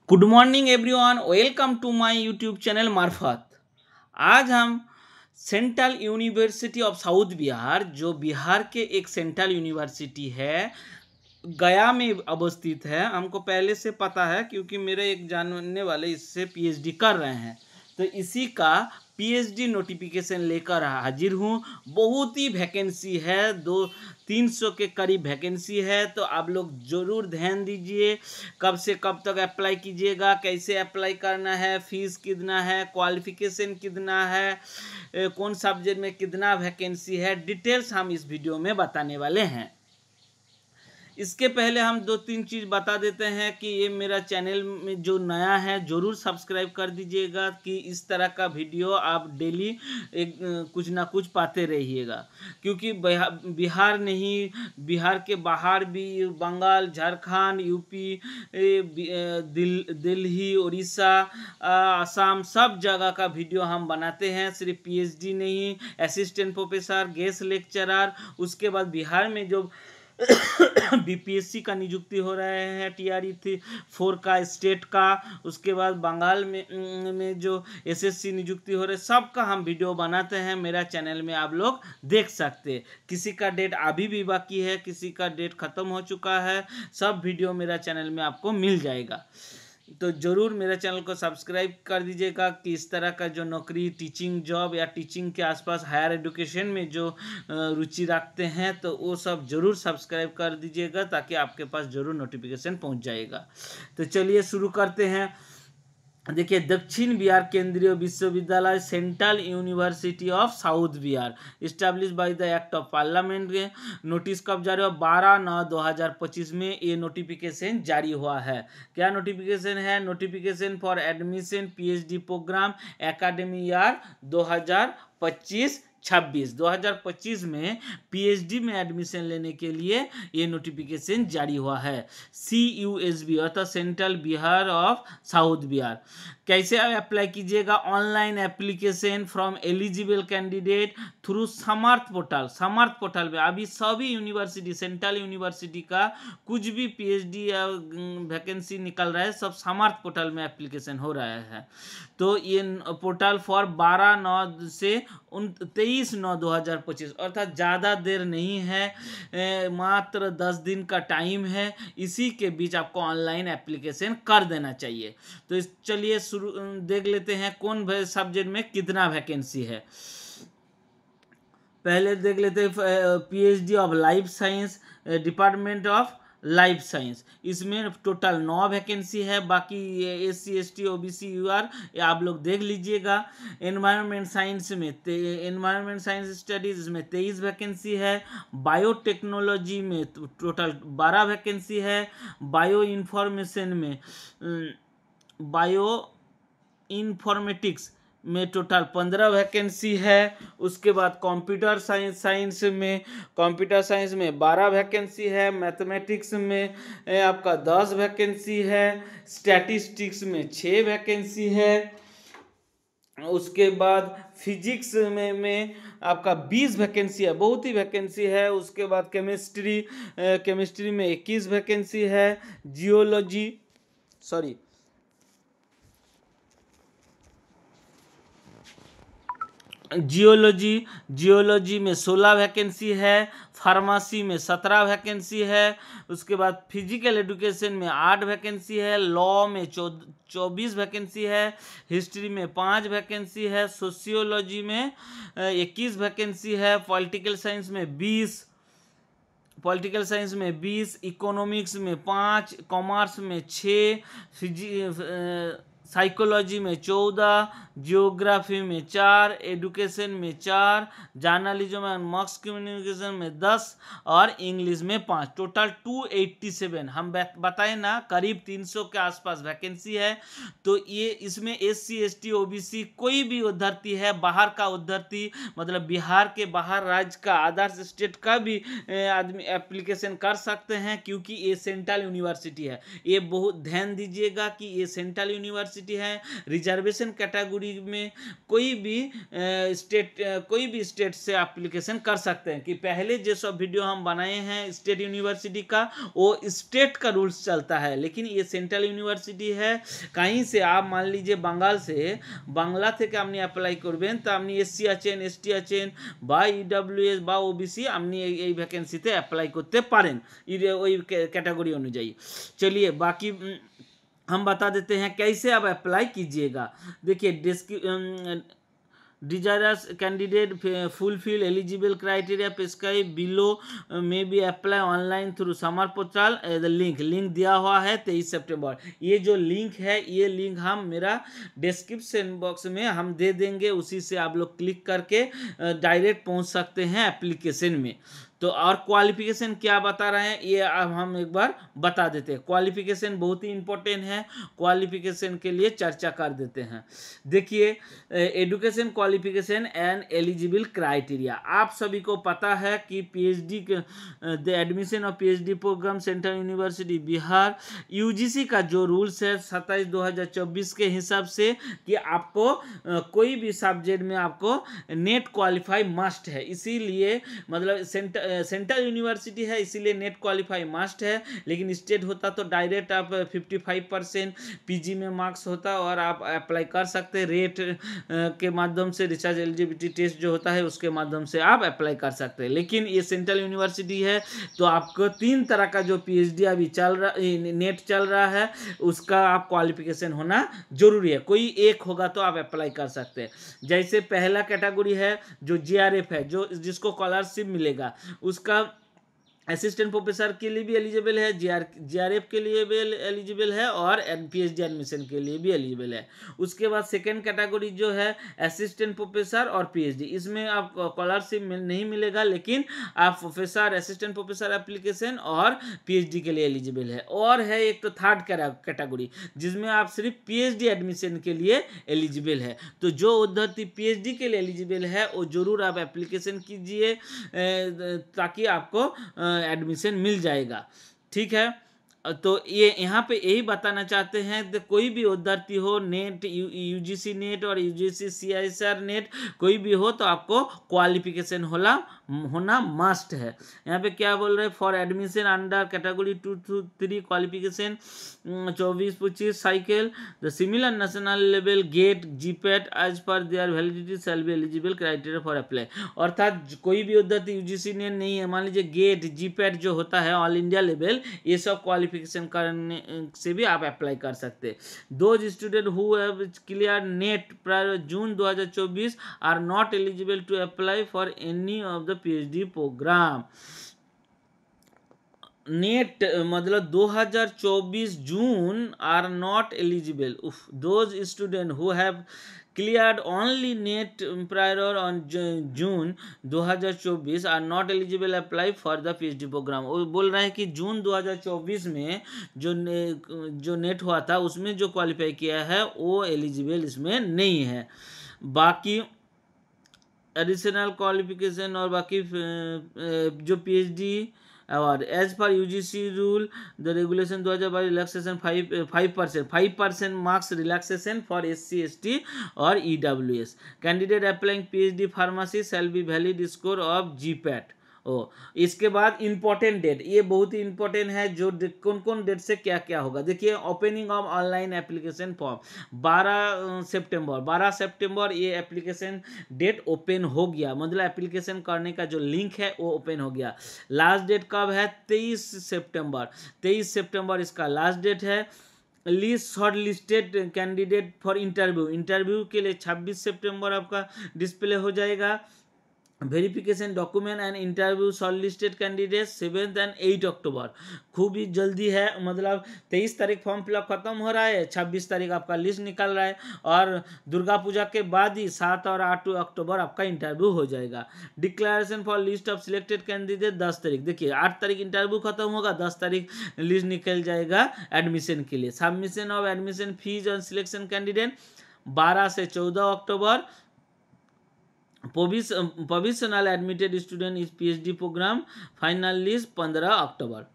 Good morning everyone, welcome to my YouTube channel मार्फत। आज हम Central University of South Bihar, जो बिहार के एक सेंट्रल यूनिवर्सिटी है, गया में अवस्थित है। हमको पहले से पता है क्योंकि मेरे एक जानने वाले इससे पीएचडी कर रहे हैं, तो इसी का पीएचडी नोटिफिकेशन लेकर हाजिर हूँ। बहुत ही वैकेंसी है, 200-300 के करीब वैकेंसी है, तो आप लोग ज़रूर ध्यान दीजिए। कब से कब तक अप्लाई कीजिएगा, कैसे अप्लाई करना है, फीस कितना है, क्वालिफिकेशन कितना है, कौन सब्जेक्ट में कितना वैकेंसी है, डिटेल्स हम इस वीडियो में बताने वाले हैं। इसके पहले हम 2-3 चीज़ बता देते हैं कि ये मेरा चैनल में जो नया है ज़रूर सब्सक्राइब कर दीजिएगा कि इस तरह का वीडियो आप डेली एक कुछ ना कुछ पाते रहिएगा। क्योंकि बिहार नहीं, बिहार के बाहर भी बंगाल, झारखंड, यूपी, दिल्ली, उड़ीसा, असम, सब जगह का वीडियो हम बनाते हैं। सिर्फ पीएचडी नहीं, असिस्टेंट प्रोफेसर, गेस्ट लेक्चरर, उसके बाद बिहार में जो बीपीएससी का नियुक्ति हो रहे हैं, टीआरई 4 का, स्टेट का, उसके बाद बंगाल में जो एसएससी नियुक्ति हो रहे, सब का हम वीडियो बनाते हैं। मेरा चैनल में आप लोग देख सकते हैं। किसी का डेट अभी भी बाकी है, किसी का डेट ख़त्म हो चुका है, सब वीडियो मेरा चैनल में आपको मिल जाएगा। तो ज़रूर मेरे चैनल को सब्सक्राइब कर दीजिएगा कि इस तरह का जो नौकरी, टीचिंग जॉब या टीचिंग के आसपास हायर एजुकेशन में जो रुचि रखते हैं, तो वो सब ज़रूर सब्सक्राइब कर दीजिएगा ताकि आपके पास ज़रूर नोटिफिकेशन पहुंच जाएगा। तो चलिए शुरू करते हैं। देखिए, दक्षिण बिहार केंद्रीय विश्वविद्यालय central University of South Bihar establish by the act of parliament के नोटिस कब जारी हुआ? 12/9/2025 में ये नोटिफिकेशन जारी हुआ है। क्या नोटिफिकेशन है? Notification for admission PhD programme academy year 2025 में पीएचडी में एडमिशन लेने के लिए ये नोटिफिकेशन जारी हुआ है। CUSB अर्थात central Bihar of South Bihar. कैसे आप अप्लाई कीजिएगा? Online application from eligible candidate through Samarth portal में अभी सभी यूनिवर्सिटी, सेंट्रल यूनिवर्सिटी का कुछ भी पीएचडी या वैकेंसी निकल रहा है, सब समर्थ पोर्टल में एप्लीकेशन हो रहा है। तो ये पोर्टल फॉर 12/9 से 23/9/2025 अर्थात ज़्यादा देर नहीं है, मात्र 10 दिन का टाइम है। इसी के बीच आपको ऑनलाइन एप्लीकेशन कर देना चाहिए। तो चलिए शुरू देख लेते हैं कौन सब्जेक्ट में कितना वैकेंसी है। पहले देख लेते हैं PhD of life science, department of life science. इसमें टोटल 9 वैकेंसी है। बाकी SC ST OBC UR आप लोग देख लीजिएगा। एनवायरनमेंट साइंस में एनवायरनमेंट साइंस स्टडीज इसमें 23 वैकेंसी है। बायोटेक्नोलॉजी में टोटल 12 वैकेंसी है। बायो इन्फॉर्मेटिक्स में टोटल 15 वैकेंसी है। उसके बाद कंप्यूटर साइंस में 12 वैकेंसी है। मैथमेटिक्स में आपका 10 वैकेंसी है। स्टैटिस्टिक्स में 6 वैकेंसी है। उसके बाद फिजिक्स में आपका 20 वैकेंसी है, बहुत ही वैकेंसी है। उसके बाद केमिस्ट्री में 21 वैकेंसी है। जियोलॉजी में 16 वैकेंसी है। फार्मेसी में 17 वैकेंसी है। उसके बाद फिजिकल एजुकेशन में 8 वैकेंसी है। लॉ में 24 वैकेंसी है। हिस्ट्री में 5 वैकेंसी है। सोशियोलॉजी में 21 वैकेंसी है। पॉलिटिकल साइंस में 20, इकोनॉमिक्स में 5, कॉमर्स में 6, साइकोलॉजी में 14, जियोग्राफी में 4, एडुकेशन में 4, जर्नलिज्म एंड मास कम्युनिकेशन में 10 और इंग्लिश में 5। टोटल 287 हम बताए ना, करीब 300 के आसपास वैकेंसी है। तो ये इसमें SC ST OBC कोई भी अभ्यर्थी है, बाहर का अभ्यर्थी मतलब बिहार के बाहर राज्य का, अदर्स स्टेट का भी आदमी एप्लीकेशन कर सकते हैं, क्योंकि ये सेंट्रल यूनिवर्सिटी है। ये बहुत ध्यान दीजिएगा कि ये सेंट्रल यूनिवर्सिटी यूनिवर्सिटी है। रिजर्वेशन कैटेगरी में कोई भी स्टेट से एप्लीकेशन कर सकते हैं। कि पहले जो सब वीडियो हम बनाए हैं स्टेट यूनिवर्सिटी का, वो स्टेट का रूल्स चलता है, लेकिन ये सेंट्रल यूनिवर्सिटी है। कहीं से आप मान लीजिए बंगाल से, बांग्ला থেকে আপনি অ্যাপ্লাই করবেন, তো আপনি এসসি আছেন, এসটি আছেন বা ইডব্লিউএস বা ওবিসি, আপনি এই ভ্যাকেন্সিতে অ্যাপ্লাই করতে পারেন ওই कैटेगरी अनुযায়ী। चलिए बाकी हम बता देते हैं कैसे आप अप्लाई कीजिएगा। देखिए desirous candidate fulfil eligible criteria prescribed below में be apply online through Samarth portal. Link दिया हुआ है 23 सितंबर। ये जो लिंक है, ये लिंक हम मेरा डिस्क्रिप्शन बॉक्स में हम दे देंगे, उसी से आप लोग क्लिक करके डायरेक्ट पहुंच सकते हैं एप्लीकेशन में। तो और क्वालिफिकेशन क्या बता रहे हैं ये अब हम एक बार बता देते हैं। क्वालिफिकेशन बहुत ही इंपॉर्टेंट है, क्वालिफिकेशन के लिए चर्चा कर देते हैं। देखिए education qualification and eligible criteria. आप सभी को पता है कि पीएचडी के the admission of PhD programme Central University Bihar UGC का जो रूल्स है 27/2024 के हिसाब से कि आपको कोई भी सब्जेक्ट में आपको नेट क्वालिफाई मस्ट है। इसीलिए मतलब सेंट्रल यूनिवर्सिटी है इसीलिए नेट क्वालिफाई मस्ट है, लेकिन स्टेट होता तो डायरेक्ट आप 55% पीजी में मार्क्स होता और आप अप्लाई कर सकते। रेट के माध्यम से रिसर्च एलिजिबिलिटी टेस्ट जो होता है उसके माध्यम से आप अप्लाई कर सकते हैं। लेकिन ये सेंट्रल यूनिवर्सिटी है तो आपको 3 तरह का जो पीएचडी अभी चल रहा, नेट चल रहा है, उसका आप क्वालिफिकेशन होना जरूरी है। कोई एक होगा तो आप अप्लाई कर सकते हैं। जैसे पहला कैटेगरी है जो जीआरएफ है, जो जिसको स्कॉलरशिप मिलेगा, उसका असिस्टेंट प्रोफेसर के लिए भी एलिजिबल है, जीआरएफ के लिए भी एलिजिबल है और पीएचडी एडमिशन के लिए भी एलिजिबल है। उसके बाद सेकंड कैटेगरी जो है असिस्टेंट प्रोफेसर और पीएचडी, इसमें आप स्कॉलरशिप नहीं मिलेगा, लेकिन आप प्रोफेसर, असिस्टेंट प्रोफेसर एप्लीकेशन और पीएचडी के लिए एलिजिबल है। और है एक तो थर्ड कैटेगरी जिसमें आप सिर्फ पीएचडी एडमिशन के लिए एलिजिबल है। तो जो उद्धर्ती पीएचडी के लिए एलिजिबल है वो जरूर आप एप्लीकेशन कीजिए ताकि आपको एडमिशन मिल जाएगा। ठीक है, तो ये यहाँ पे यही बताना चाहते हैं कि कोई भी उद्धर्ती हो, नेट यूजीसी नेट और यूजीसी सीआईएसआर नेट कोई भी हो, तो आपको क्वालिफिकेशन होना मस्ट है। यहाँ पे क्या बोल रहे हैं, for admission under category 2 to 3 qualification 24-25 cycle the similar national level GATE GPAT as per their validity shall be eligible criteria for apply. अर्थात कोई भी उद्धर्ती यूजीसी नेट नहीं है, मान लीजिए गेट जीपैट जो होता है ऑल इंडिया लेवल, ये सब क्वालिफिकेशन करने से भी आप अप्लाई कर सकते हैं। Those student who have clear NET prior June 2024 are not eligible to apply for any of the PhD programme. NET मतलब 2024 June are not eligible. Those student who have cleared only NET prior on June 2024 are not eligible apply for the PhD programme. वो बोल रहे हैं कि जून 2024 में जो net हुआ था उसमें जो क्वालिफाई किया है वो एलिजिबल इसमें नहीं है। बाकी एडिशनल क्वालिफिकेशन और बाकी जो पीएचडी और एज पर UGC rule the regulation 2022 relaxation 5% marks relaxation for SC ST और EWS. Candidate applying PhD pharmacy shall be valid score of GPAT. इसके बाद इंपॉर्टेंट डेट, ये बहुत ही इंपॉर्टेंट है, जो कौन कौन डेट से क्या क्या होगा। देखिए opening of online application form 12 सितंबर ये एप्लीकेशन डेट ओपन हो गया, मतलब एप्लीकेशन करने का जो लिंक है वो ओपन हो गया। लास्ट डेट कब है, 23 सितंबर इसका लास्ट डेट है। List short listed candidate for interview के लिए 26 सितंबर आपका डिस्प्ले हो जाएगा। Verification document and interview shortlisted candidate 7 और 8 अक्टूबर। खूब ही जल्दी है, मतलब 23 तारीख फॉर्म फिलअप खत्म हो रहा है, 26 तारीख आपका लिस्ट निकल रहा है और दुर्गा पूजा के बाद ही 7 और 8 अक्टूबर आपका इंटरव्यू हो जाएगा। Declaration for list of selected candidate 10 तारीख। देखिए 8 तारीख इंटरव्यू खत्म होगा, 10 तारीख लिस्ट निकल जाएगा एडमिशन के लिए। सबमिशन ऑफ एडमिशन फीस और सिलेक्शन कैंडिडेट 12 से 14 अक्टूबर। प्रोविजनल एडमिटेड स्टूडेंट इस पीएचडी प्रोग्राम फाइनल लिस्ट 15 अक्टूबर।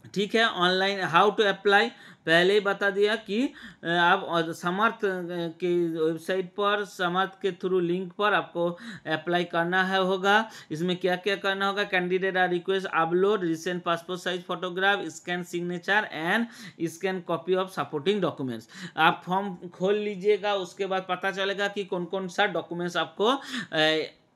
ठीक है। ऑनलाइन हाउ टू अप्लाई पहले ही बता दिया कि आप समर्थ के वेबसाइट पर, समर्थ के थ्रू लिंक पर आपको अप्लाई करना है होगा। इसमें क्या क्या करना होगा, candidate are request upload recent passport size photograph, scan signature and scan copy of supporting documents. आप फॉर्म खोल लीजिएगा, उसके बाद पता चलेगा कि कौन कौन सा डॉक्यूमेंट्स आपको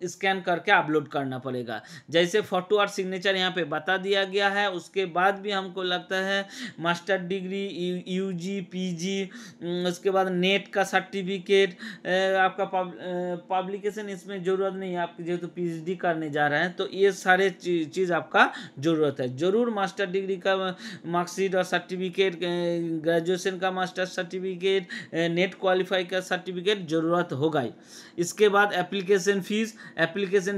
स्कैन करके अपलोड करना पड़ेगा। जैसे फोटो और सिग्नेचर यहाँ पे बता दिया गया है। उसके बाद भी हमको लगता है मास्टर डिग्री, यूजी, पीजी, उसके बाद नेट का सर्टिफिकेट, आपका पब्लिकेशन इसमें ज़रूरत नहीं है, आप जेहेतु पीएचडी करने जा रहे हैं तो ये सारे चीज़ आपका ज़रूरत है। ज़रूर मास्टर डिग्री का मार्कशीट और सर्टिफिकेट, ग्रेजुएशन का मास्टर सर्टिफिकेट, नेट क्वालिफाई का सर्टिफिकेट ज़रूरत होगा ही। इसके बाद एप्लीकेशन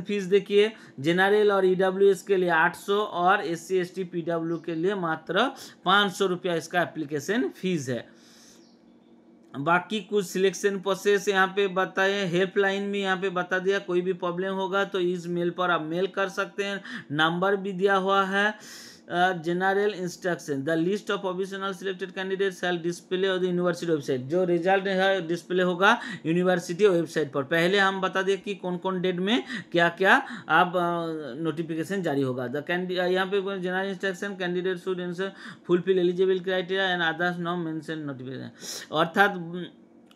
फ़ीस देखिए, जनरल और ईडब्ल्यूएस के लिए 800 और एससी एसटी पीडब्ल्यू के लिए मात्र 500 रुपया इसका एप्लीकेशन फ़ीस है। बाकी कुछ सिलेक्शन प्रोसेस यहाँ पे बताए, हेल्पलाइन भी यहाँ पे बता दिया, कोई भी प्रॉब्लम होगा तो इस मेल पर आप मेल कर सकते हैं। नंबर भी दिया हुआ है। General instruction, the list of provisional selected candidate shell display on the university website. जो रिजल्ट है डिस्प्ले होगा यूनिवर्सिटी वेबसाइट पर। पहले हम बता दें कि कौन कौन डेट में क्या क्या आप नोटिफिकेशन जारी होगा। द यहाँ पे general instruction, candidate should fulfil eligible criteria and others not mention notification. अर्थात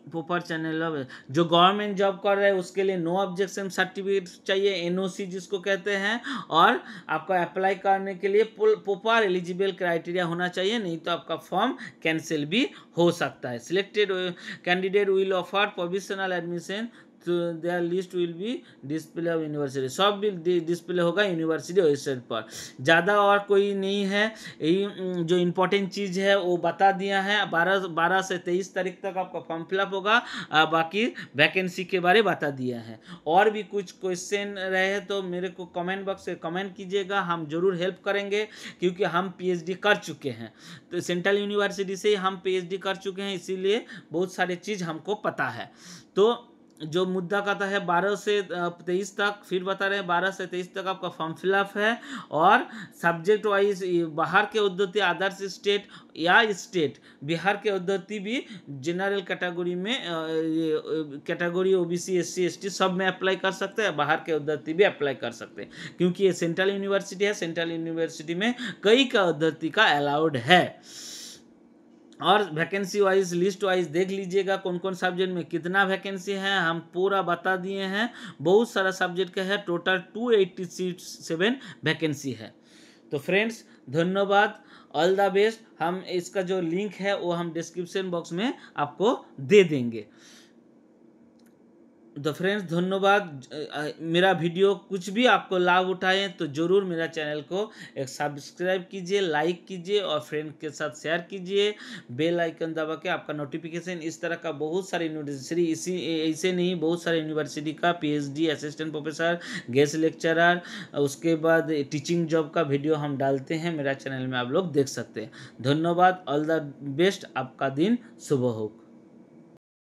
प्रॉपर चैनल जो गवर्नमेंट जॉब कर रहे हैं उसके लिए नो ऑब्जेक्शन सर्टिफिकेट चाहिए, एनओसी जिसको कहते हैं, और आपको अप्लाई करने के लिए प्रॉपर एलिजिबल क्राइटेरिया होना चाहिए, नहीं तो आपका फॉर्म कैंसिल भी हो सकता है। Selected candidate will offer provisional admission to their list will be display of university. सब भी डिस्प्ले होगा यूनिवर्सिटी वेबसाइट पर। ज़्यादा और कोई नहीं है, यही जो इम्पोर्टेंट चीज़ है वो बता दिया है। 12 से 23 तारीख तक आपका फॉर्म फिलअप होगा। बाकी वैकेंसी के बारे बता दिया है। और भी कुछ क्वेश्चन रहे तो मेरे को कमेंट बॉक्स से कमेंट कीजिएगा, हम जरूर हेल्प करेंगे, क्योंकि हम पीएचडी कर चुके हैं, तो सेंट्रल यूनिवर्सिटी से हम पीएचडी कर चुके हैं, इसीलिए बहुत सारे चीज़ हमको पता है। तो जो मुद्दा कहता है 12 से 23 तक, फिर बता रहे हैं 12 से 23 तक आपका फॉर्म फिलअप है। और सब्जेक्ट वाइज बाहर के उद्योगी, अदर्स स्टेट या स्टेट, बिहार के उद्योगी भी जनरल कैटेगरी में, कैटेगरी ओबीसी, एससी एसटी सब में अप्लाई कर सकते हैं, बाहर के उद्योगी भी अप्लाई कर सकते हैं, क्योंकि ये सेंट्रल यूनिवर्सिटी है। सेंट्रल यूनिवर्सिटी में कई का उद्योगी का अलाउड है। और वैकेंसी वाइज, लिस्ट वाइज देख लीजिएगा कौन कौन सब्जेक्ट में कितना वैकेंसी है, हम पूरा बता दिए हैं। बहुत सारा सब्जेक्ट का है, टोटल 287 वैकेंसी है। तो फ्रेंड्स धन्यवाद, ऑल द बेस्ट। हम इसका जो लिंक है वो हम डिस्क्रिप्शन बॉक्स में आपको दे देंगे। तो फ्रेंड्स धन्यवाद। मेरा वीडियो कुछ भी आपको लाभ उठाए तो ज़रूर मेरा चैनल को एक सब्सक्राइब कीजिए, लाइक कीजिए और फ्रेंड के साथ शेयर कीजिए। बेल आइकन दबा के आपका नोटिफिकेशन, इस तरह का बहुत सारे यूनिवर्सिटी, इसी ऐसे नहीं बहुत सारे यूनिवर्सिटी का PhD, assistant professor, guest lecturer, उसके बाद टीचिंग जॉब का वीडियो हम डालते हैं, मेरा चैनल में आप लोग देख सकते हैं। धन्यवाद, ऑल द बेस्ट, आपका दिन शुभ हो।